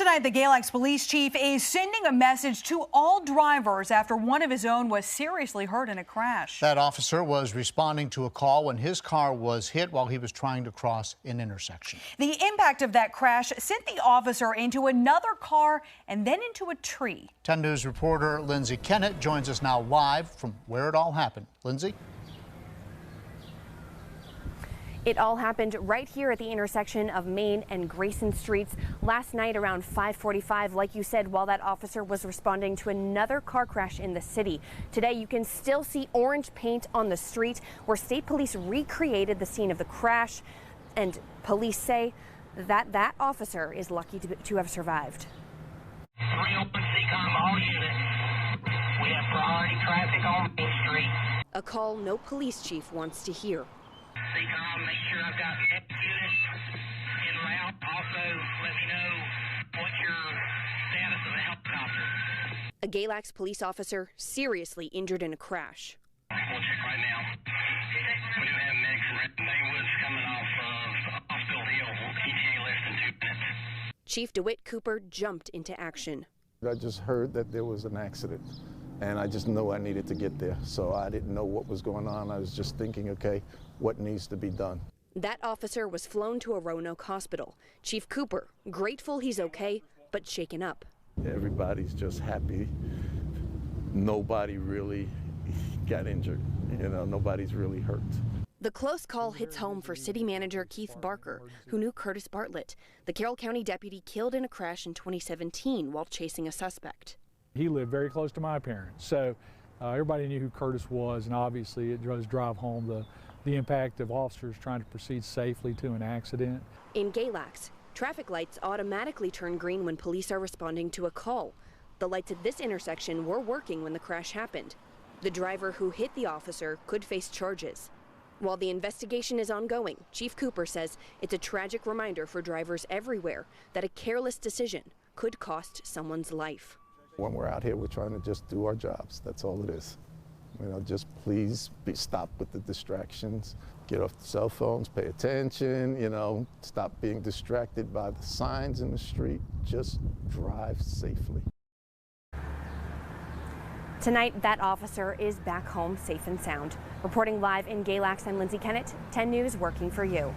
Tonight, the Galax police chief is sending a message to all drivers after one of his own was seriously hurt in a crash. That officer was responding to a call when his car was hit while he was trying to cross an intersection. The impact of that crash sent the officer into another car and then into a tree. 10 News reporter Lindsay Kennett joins us now live from where it all happened. Lindsay? It all happened right here at the intersection of Main and Grayson Streets last night around 5:45, like you said, while that officer was responding to another car crash in the city. Today, you can still see orange paint on the street where state police recreated the scene of the crash. And police say that officer is lucky to have survived. 301 CCOM, all units. We have priority traffic on Main Street. A call no police chief wants to hear. CCOM, make sure I've got units en route. Also, let me know what's your status of the helicopter. A Galax police officer seriously injured in a crash. We'll check right now. We do have medics and Maywood's coming off of Hospital Hill. ETA less than 2 minutes. Chief DeWitt Cooper jumped into action. I just heard that there was an accident, and I just knew I needed to get there. So I didn't know what was going on. I was just thinking, okay, what needs to be done? That officer was flown to a Roanoke hospital. Chief Cooper, grateful he's okay, but shaken up. Everybody's just happy. Nobody really got injured. You know, nobody's really hurt. The close call hits home for City Manager Keith Barker, who knew Curtis Bartlett, the Carroll County deputy killed in a crash in 2017 while chasing a suspect. He lived very close to my parents, so everybody knew who Curtis was, and obviously it does drive home the impact of officers trying to proceed safely to an accident. In Galax, traffic lights automatically turn green when police are responding to a call. The lights at this intersection were working when the crash happened. The driver who hit the officer could face charges. While the investigation is ongoing, Chief Cooper says it's a tragic reminder for drivers everywhere that a careless decision could cost someone's life. When we're out here, we're trying to just do our jobs. That's all it is. You know, just please stop with the distractions. Get off the cell phones, pay attention, you know, stop being distracted by the signs in the street. Just drive safely. Tonight, that officer is back home safe and sound. Reporting live in Galax, I'm Lindsay Kennett, 10 News, working for you.